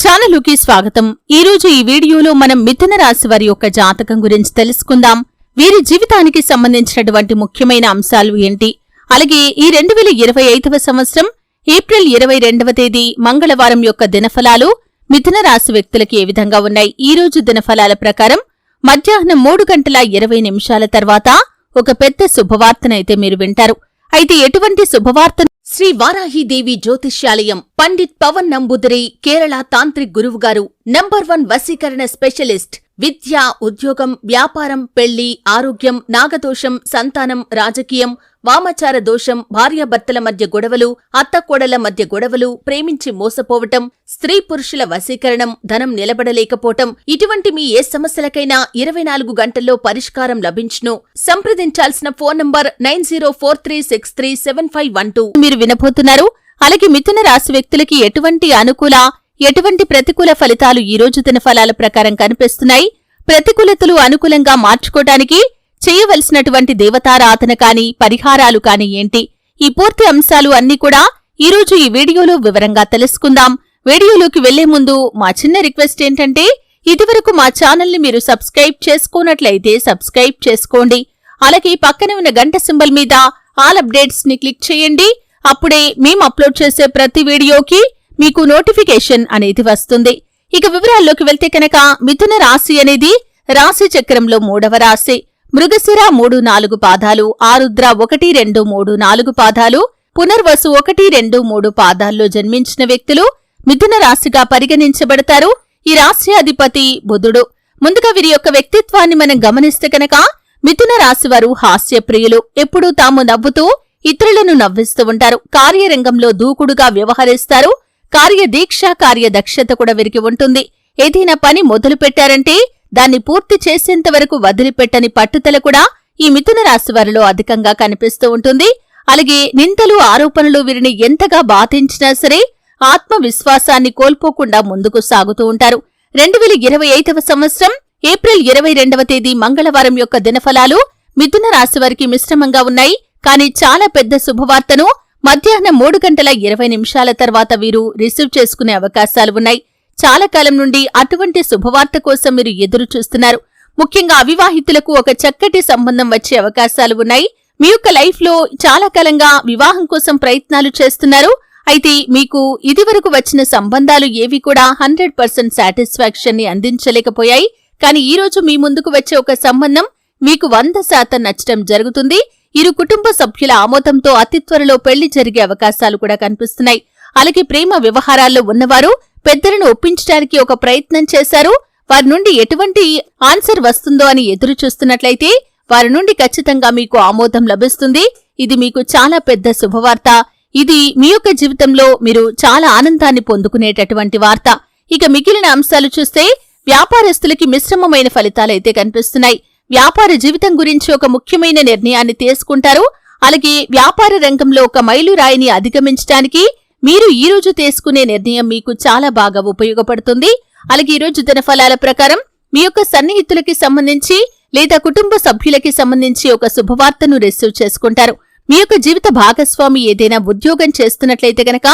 ఛానలుకి స్వాగతం. ఈరోజు ఈ వీడియోలో మనం మిథున రాశి వారి యొక్క జాతకం గురించి తెలుసుకుందాం. వీరి జీవితానికి సంబంధించినటువంటి ముఖ్యమైన అంశాలు ఏంటి, అలాగే ఈ 2025వ సంవత్సరం ఏప్రిల్ 22వ తేదీ మంగళవారం యొక్క దినఫలాలు మిథున రాశి వ్యక్తులకి ఏ విధంగా ఉన్నాయి. ఈ రోజు దినఫలాల ప్రకారం మధ్యాహ్నం 3:20 తర్వాత ఒక పెద్ద శుభవార్తనైతే మీరు వింటారు. అయితే ఎటువంటి శుభవార్త? శ్రీ వారాహిదేవి జ్యోతిష్యాలయం పండిత్ పవన్ నంబూదిరి కేరళ తాంత్రిక్ గురువుగారు నంబర్ 1 వశీకరణ స్పెషలిస్ట్. విద్య, ఉద్యోగం, వ్యాపారం, పెళ్లి, ఆరోగ్యం, నాగదోషం, సంతానం, రాజకీయం, వామచార దోషం, భార్యాభర్తల మధ్య గొడవలు, అత్తకోడల మధ్య గొడవలు, ప్రేమించి మోసపోవటం, స్త్రీ పురుషుల వశీకరణం, ధనం నిలబడలేకపోవటం, ఇటువంటి మీ ఏ సమస్యలకైనా 24 గంటల్లో పరిష్కారం లభించును. సంప్రదించాల్సిన ఫోన్ నంబర్ 9043637512 మీరు వినబోతున్నారు. అలాగే మిథున రాశి వ్యక్తులకి ఎటువంటి అనుకూల, ఎటువంటి ప్రతికూల ఫలితాలు ఈ రోజు దినఫలాల ప్రకారం కనిపిస్తున్నాయి, ప్రతికూలతలు అనుకూలంగా మార్చుకోవడానికి చేయవలసినటువంటి దేవతారాధన కాని, పరిహారాలు కాని ఏంటి, ఈ పూర్తి అంశాలు అన్నీ కూడా ఈరోజు ఈ వీడియోలో వివరంగా తెలుసుకుందాం. వీడియోలోకి వెళ్లే ముందు మా చిన్న రిక్వెస్ట్ ఏంటంటే, ఇదివరకు మా ఛానల్ని మీరు సబ్స్క్రైబ్ చేసుకోనట్లయితే సబ్స్క్రైబ్ చేసుకోండి. అలాగే పక్కనే ఉన్న గంట సింబల్ మీద ఆల్ అప్డేట్స్ ని క్లిక్ చేయండి. అప్పుడే మేము అప్లోడ్ చేసే ప్రతి వీడియోకి మీకు నోటిఫికేషన్ అనేది వస్తుంది. ఇక వివరాల్లోకి వెళ్తే కనుక మిథున రాశి అనేది రాశి చక్రంలో 3వ రాశి. మృగశిర 3-4 పాదాలు, ఆరుద్ర 1-2-3-4 పాదాలు, పునర్వసు 1-2-3 పాదాల్లో జన్మించిన వ్యక్తులు మిథున రాశిగా పరిగణించబడతారు. ఈ రాశి అధిపతి బుధుడు. ముందుగా వీరి యొక్క వ్యక్తిత్వాన్ని మనం గమనిస్తే కనుక మిథున రాశివారు హాస్యప్రియులు. ఎప్పుడూ తాము నవ్వుతూ ఇతరులను నవ్విస్తూ ఉంటారు. కార్యరంగంలో దూకుడుగా వ్యవహరిస్తారు. కార్యదీక్ష, కార్యదక్షత కూడా వీరికి ఉంటుంది. ఏదైనా పని మొదలు పెట్టారంటే దాన్ని పూర్తి చేసేంత వరకు వదిలిపెట్టని పట్టుదల కూడా ఈ మిథున రాశి వారిలో అధికంగా కనిపిస్తూ ఉంటుంది. అలాగే నిందలు, ఆరోపణలు వీరిని ఎంతగా బాధించినా సరే ఆత్మవిశ్వాసాన్ని కోల్పోకుండా ముందుకు సాగుతూ ఉంటారు. 2025వ సంవత్సరం ఏప్రిల్ 22వ తేదీ మంగళవారం యొక్క దినఫలాలు మిథున రాశి వారికి మిశ్రమంగా ఉన్నాయి. కానీ చాలా పెద్ద శుభవార్తను మధ్యాహ్నం 3:20 తర్వాత వీరు రిసీవ్ చేసుకునే అవకాశాలు ఉన్నాయి. చాలా కాలం నుండి అటువంటి శుభవార్త కోసం మీరు ఎదురు చూస్తున్నారు. ముఖ్యంగా అవివాహితులకు ఒక చక్కటి సంబంధం వచ్చే అవకాశాలు ఉన్నాయి. మీ యొక్క లైఫ్ లో చాలా కాలంగా వివాహం కోసం ప్రయత్నాలు చేస్తున్నారు. అయితే మీకు ఇదివరకు వచ్చిన సంబంధాలు ఏవి కూడా 100% సాటిస్ఫాక్షన్ ని అందించలేకపోయాయి. కానీ ఈ రోజు మీ ముందుకు వచ్చే ఒక సంబంధం మీకు 100% నచ్చడం జరుగుతుంది. ఇరు కుటుంబ సభ్యుల ఆమోదంతో అతి త్వరలో పెళ్లి జరిగే అవకాశాలు కూడా కనిపిస్తున్నాయి. అలాగే ప్రేమ వ్యవహారాల్లో ఉన్నవారు పెద్దలను ఒప్పించడానికి ఒక ప్రయత్నం చేశారు. వారి నుండి ఎటువంటి ఆన్సర్ వస్తుందో అని ఎదురు చూస్తున్నట్లయితే వారి నుండి ఖచ్చితంగా మీకు ఆమోదం లభిస్తుంది. ఇది మీకు చాలా పెద్ద శుభవార్త. ఇది మీ యొక్క జీవితంలో మీరు చాలా ఆనందాన్ని పొందుకునేటటువంటి వార్త. ఇక మిగిలిన అంశాలు చూస్తే వ్యాపారస్తులకి మిశ్రమమైన ఫలితాలైతే కనిపిస్తున్నాయి. వ్యాపార జీవితం గురించి ఒక ముఖ్యమైన నిర్ణయాన్ని తీసుకుంటారు. అలాగే వ్యాపార రంగంలో ఒక మైలురాయిని అధిగమించడానికి మీరు ఈ రోజు తీసుకునే నిర్ణయం మీకు చాలా బాగా ఉపయోగపడుతుంది. అలాగే ఈ రోజు దినఫలాల ప్రకారం మీ యొక్క సన్నిహితులకి సంబంధించి లేదా కుటుంబ సభ్యులకి సంబంధించి ఒక శుభవార్తను రిసీవ్ చేసుకుంటారు. మీ యొక్క జీవిత భాగస్వామి ఏదైనా ఉద్యోగం చేస్తున్నట్లయితే గనక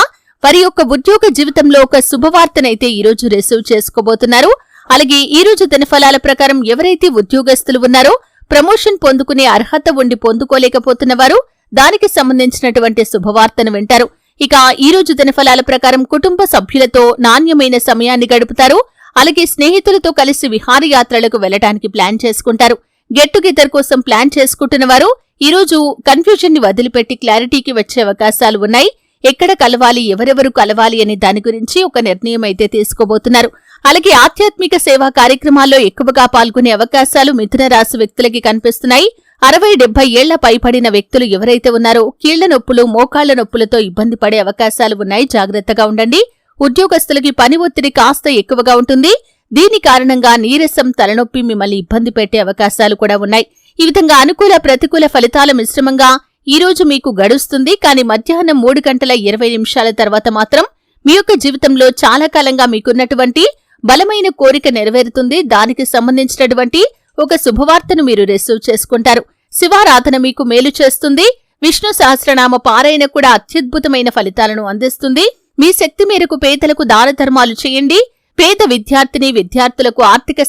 వారి యొక్క ఉద్యోగ జీవితంలో ఒక శుభవార్తనైతే ఈ రోజు రిసీవ్ చేసుకోబోతున్నారు. అలాగే ఈ రోజు దినఫలాల ప్రకారం ఎవరైతే ఉద్యోగస్తులు ఉన్నారో ప్రమోషన్ పొందుకునే అర్హత ఉండి పొందుకోలేకపోతున్న వారు దానికి సంబంధించినటువంటి శుభవార్తను వింటారు. ఇక ఈ రోజు దినఫలాల ప్రకారం కుటుంబ సభ్యులతో నాణ్యమైన సమయాన్ని గడుపుతారు. అలాగే స్నేహితులతో కలిసి విహారయాత్రలకు వెళ్లడానికి ప్లాన్ చేసుకుంటారు. గెట్ టుగెదర్ కోసం ప్లాన్ చేసుకుంటున్న వారు ఈ రోజు కన్ఫ్యూజన్ ని వదిలిపెట్టి క్లారిటీకి వచ్చే అవకాశాలు ఉన్నాయి. ఎక్కడ కలవాలి, ఎవరెవరు కలవాలి అనే దాని గురించి ఒక నిర్ణయం అయితే తీసుకోబోతున్నారు. అలాగే ఆధ్యాత్మిక సేవా కార్యక్రమాల్లో ఎక్కువగా పాల్గొనే అవకాశాలు మిథున రాశి వ్యక్తులకి కనిపిస్తున్నాయి. 60-70 ఏళ్ల పైబడిన వ్యక్తులు ఎవరైతే ఉన్నారో కీళ్ల నొప్పులు, మోకాళ్ల నొప్పులతో ఇబ్బంది పడే అవకాశాలు ఉన్నాయి. జాగ్రత్తగా ఉండండి. ఉద్యోగస్తులకి పని ఒత్తిడి కాస్త ఎక్కువగా ఉంటుంది. దీని కారణంగా నీరసం, తలనొప్పి మిమ్మల్ని ఇబ్బంది పెట్టే అవకాశాలు కూడా ఉన్నాయి. ఈ విధంగా అనుకూల, ప్రతికూల ఫలితాల మిశ్రమంగా ఈ రోజు మీకు గడుస్తుంది. కానీ మధ్యాహ్నం 3:20 తర్వాత మాత్రం మీ యొక్క జీవితంలో చాలా కాలంగా మీకున్నటువంటి బలమైన కోరిక నెరవేరుతుంది. దానికి సంబంధించినటువంటి ఒక శుభవార్తను మీరు రిసీవ్ చేసుకుంటారు. శివారాధన మీకు మేలు చేస్తుంది. విష్ణు సహస్రనామ పారాయణ కూడా అత్యద్భుతమైన ఫలితాలను అందిస్తుంది. మీ శక్తి మేరకు పేదలకు దానధర్మాలు చేయండి. పేద విద్యార్థిని విద్యార్థులకు ఆర్థిక